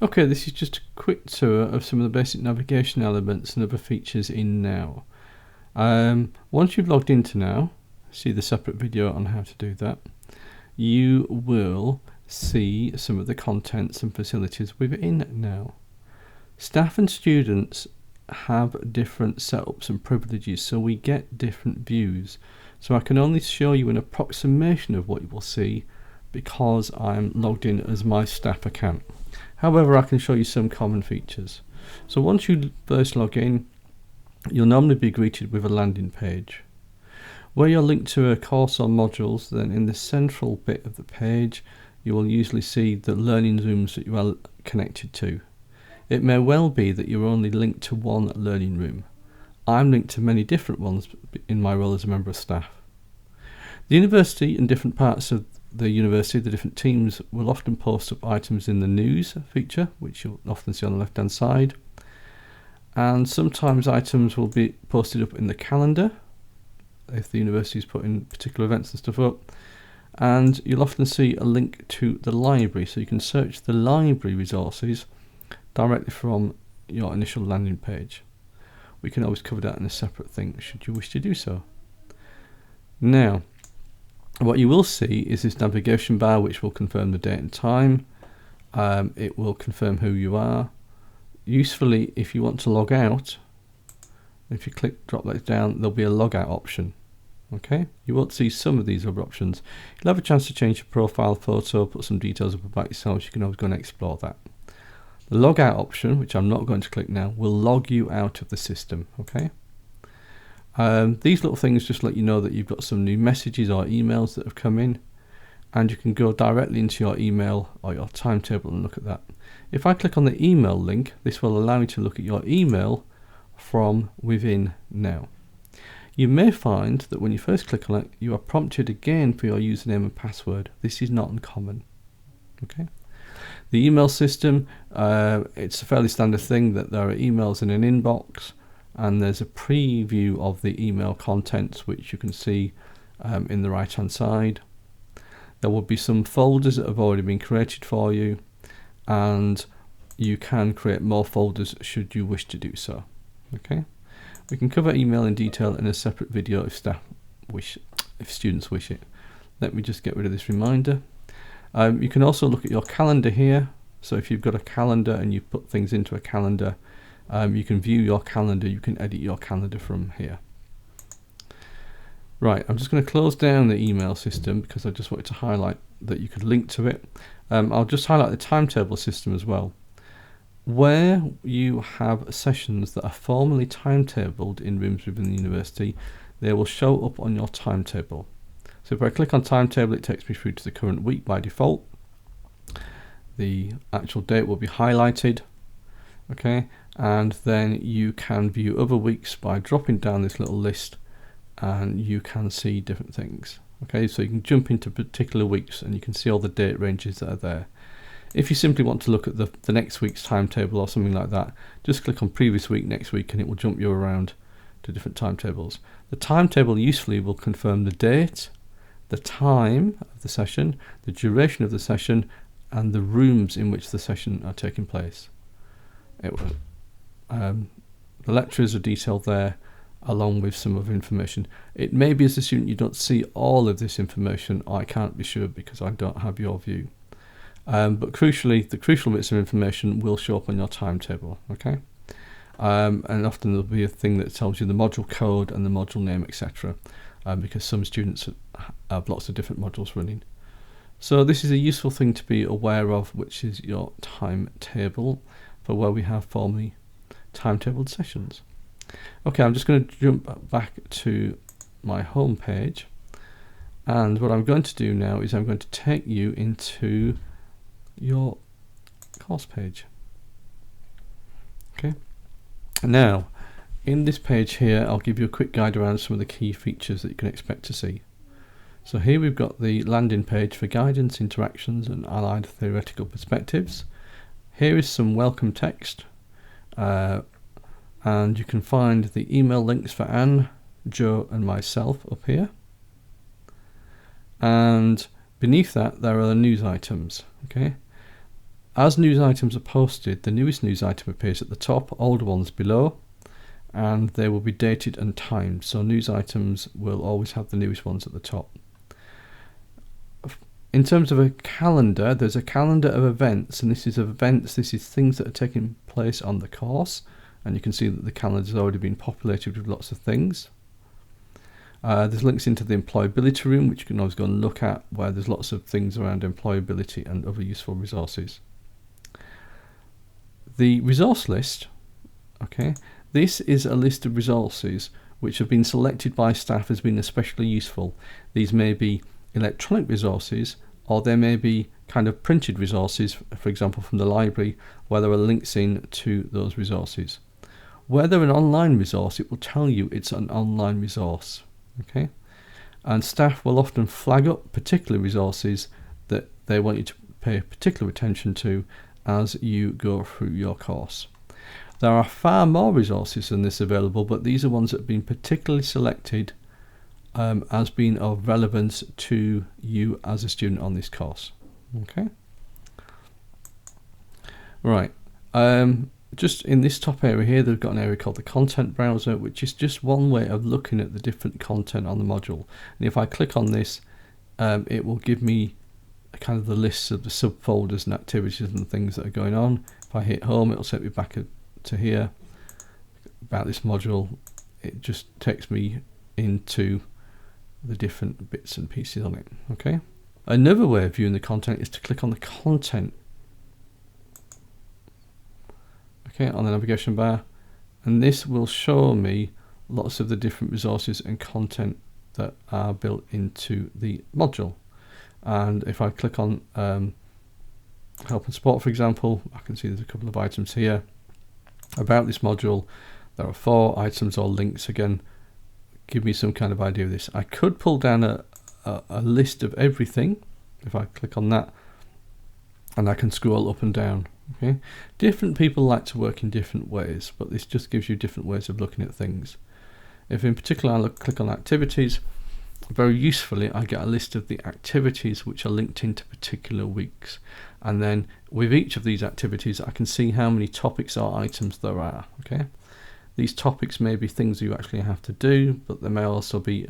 Okay, this is just a quick tour of some of the basic navigation elements and other features in Now. Once you've logged into Now, see the separate video on how to do that, you will see some of the contents and facilities within Now. Staff and students have different setups and privileges, so we get different views. So I can only show you an approximation of what you will see because I'm logged in as my staff account. However, I can show you some common features. So once you first log in, you'll normally be greeted with a landing page. Where you're linked to a course or modules, then in the central bit of the page, you will usually see the learning rooms that you are connected to. It may well be that you're only linked to one learning room. I'm linked to many different ones in my role as a member of staff. The university and different parts of the university, the different teams, will often post up items in the news feature, which you'll often see on the left hand side. And sometimes items will be posted up in the calendar if the university is putting particular events and stuff up. And you'll often see a link to the library, so you can search the library resources directly from your initial landing page. We can always cover that in a separate thing should you wish to do so. Now, what you will see is this navigation bar, which will confirm the date and time. It will confirm who you are. Usefully, if you want to log out, if you drop that down, there'll be a logout option. Okay, you won't see some of these other options. You'll have a chance to change your profile photo, put some details up about yourself. You can always go and explore that. The logout option, which I'm not going to click now, will log you out of the system. Okay. These little things just let you know that you've got some new messages or emails that have come in, and you can go directly into your email or your timetable and look at that. If I click on the email link, this will allow you to look at your email from within Now. You may find that when you first click on it, you are prompted again for your username and password. This is not uncommon. Okay. The email system, it's a fairly standard thing that there are emails in an inbox, and there's a preview of the email contents which you can see in the right hand side. There will be some folders that have already been created for you, and you can create more folders should you wish to do so. Okay, we can cover email in detail in a separate video if students wish it. Let me just get rid of this reminder. You can also look at your calendar here. So if you've got a calendar and you put things into a calendar, you can view your calendar, you can edit your calendar from here. Right, I'm just going to close down the email system because I just wanted to highlight that you could link to it. I'll just highlight the timetable system as well. Where you have sessions that are formally timetabled in rooms within the university, they will show up on your timetable. So if I click on timetable, it takes me through to the current week by default. The actual date will be highlighted. Okay, and then you can view other weeks by dropping down this little list, and you can see different things. Okay, so you can jump into particular weeks and you can see all the date ranges that are there. If you simply want to look at the next week's timetable or something like that, just click on previous week, next week, and it will jump you around to different timetables. The timetable usefully will confirm the date, the time of the session, the duration of the session, and the rooms in which the session are taking place. The lectures are detailed there, along with some other information. It may be as a student you don't see all of this information. I can't be sure because I don't have your view. But crucially, the crucial bits of information will show up on your timetable. Okay, and often there'll be a thing that tells you the module code and the module name, etc. Because some students have lots of different modules running. So this is a useful thing to be aware of, which is your timetable for where we have formally timetabled sessions. Okay, I'm just going to jump back to my home page, and what I'm going to do now is I'm going to take you into your course page. Okay, now in this page here I'll give you a quick guide around some of the key features that you can expect to see. So here we've got the landing page for guidance, interactions and allied theoretical perspectives. Here is some welcome text, and you can find the email links for Anne, Joe and myself up here. And beneath that there are the news items. Okay, As news items are posted, the newest news item appears at the top, older ones below, and they will be dated and timed. So news items will always have the newest ones at the top. In terms of a calendar, there's a calendar of events, and this is things that are taking place on the course, and you can see that the calendar has already been populated with lots of things. There's links into the employability room, which you can always go and look at, where there's lots of things around employability and other useful resources. The resource list, okay, this is a list of resources which have been selected by staff as being especially useful. These may be electronic resources, or there may be kind of printed resources, for example from the library, where there are links in to those resources. Where they're an online resource, it will tell you it's an online resource, okay? And staff will often flag up particular resources that they want you to pay particular attention to as you go through your course. There are far more resources than this available, but these are ones that have been particularly selected as being of relevance to you as a student on this course. Okay. Right. Just in this top area here, they've got an area called the content browser, which is just one way of looking at the different content on the module. And if I click on this, it will give me kind of the lists of the subfolders and activities and things that are going on. If I hit home, it'll set me back to here about this module. It just takes me into the different bits and pieces on it. Okay. Another way of viewing the content is to click on the content, okay, on the navigation bar, and this will show me lots of the different resources and content that are built into the module. And if I click on help and support, for example, I can see there's a couple of items here about this module. There are 4 items or links, again give me some kind of idea of this. I could pull down a list of everything if I click on that, and I can scroll up and down. Okay, different people like to work in different ways, but this just gives you different ways of looking at things. If in particular I click on activities, very usefully I get a list of the activities which are linked into particular weeks, and then with each of these activities I can see how many topics or items there are. Okay, these topics may be things you actually have to do, but there may also be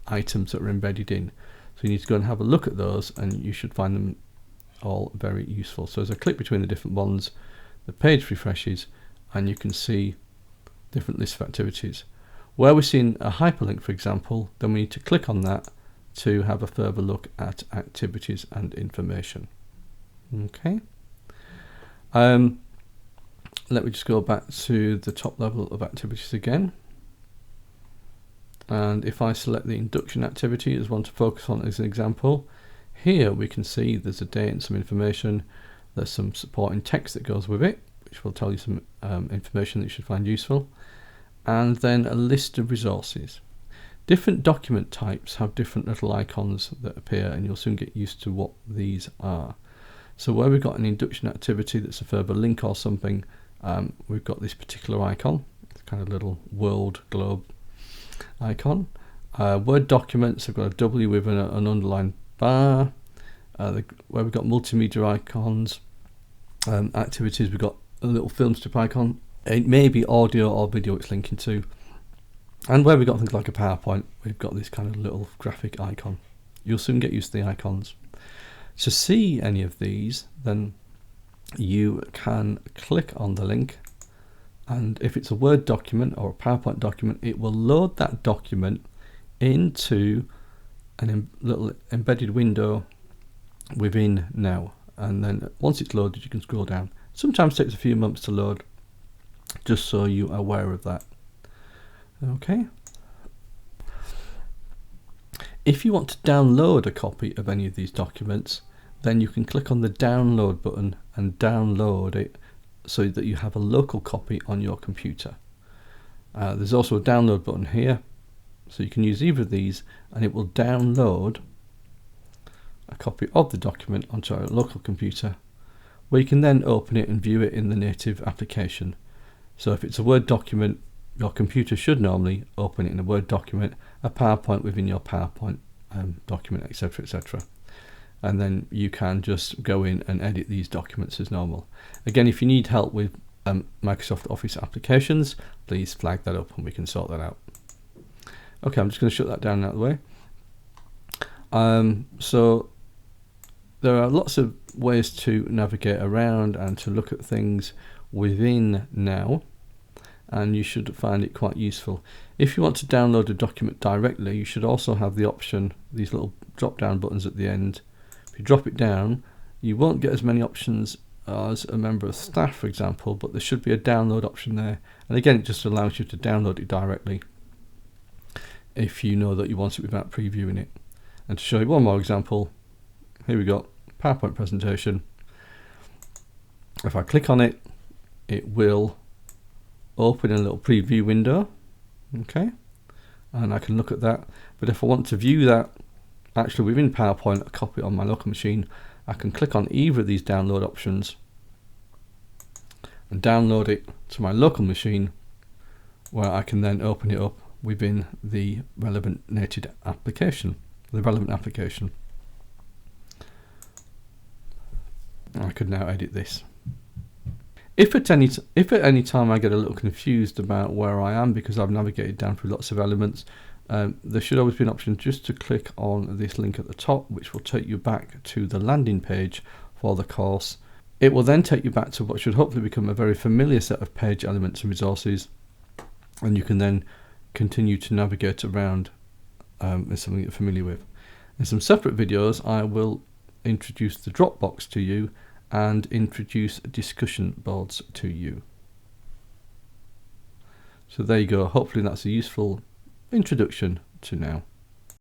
items that are embedded in, so you need to go and have a look at those, and you should find them all very useful. So as I click between the different ones, the page refreshes and you can see different lists of activities. Where we're seeing a hyperlink, for example, then we need to click on that to have a further look at activities and information. Okay. Let me just go back to the top level of activities again. And if I select the induction activity as one to focus on as an example, here we can see there's a date and some information. There's some supporting text that goes with it, which will tell you some information that you should find useful. And then a list of resources. Different document types have different little icons that appear, and you'll soon get used to what these are. So where we've got an induction activity that's a further link or something, we've got this particular icon. It's kind of little world globe icon. Word documents, I've got a W with an underlined bar. Where we've got multimedia icons, activities, we've got a little film strip icon. It may be audio or video it's linking to. And where we've got things like a PowerPoint, we've got this kind of little graphic icon. You'll soon get used to the icons. To see any of these, then you can click on the link, and if it's a Word document or a PowerPoint document, it will load that document into a little embedded window within Now, and then once it's loaded you can scroll down. Sometimes it takes a few months to load, just so you're aware of that. Okay. If you want to download a copy of any of these documents, then you can click on the download button and download it so that you have a local copy on your computer. There's also a download button here, so you can use either of these and it will download a copy of the document onto our local computer, where you can then open it and view it in the native application. So if it's a Word document, your computer should normally open it in a Word document, a PowerPoint within your PowerPoint document, etc., etc. and then you can just go in and edit these documents as normal. Again, if you need help with Microsoft Office applications, please flag that up and we can sort that out. Okay, I'm just going to shut that down out of the way. So there are lots of ways to navigate around and to look at things within Now, and you should find it quite useful. If you want to download a document directly, you should also have the option, these little drop down buttons at the end. If you drop it down, you won't get as many options as a member of staff, for example, but there should be a download option there, and again it just allows you to download it directly if you know that you want it without previewing it. And to show you one more example, here we go, PowerPoint presentation. If I click on it, it will open a little preview window, okay, and I can look at that. But if I want to view that actually within PowerPoint, a copy on my local machine, I can click on either of these download options and download it to my local machine, where I can then open it up within the relevant native application, I could now edit this. If at any time I get a little confused about where I am because I've navigated down through lots of elements, there should always be an option just to click on this link at the top, which will take you back to the landing page for the course. It will then take you back to what should hopefully become a very familiar set of page elements and resources, and you can then continue to navigate around as something you're familiar with. In some separate videos, I will introduce the Dropbox to you and introduce discussion boards to you. So there you go. Hopefully that's a useful introduction to Now.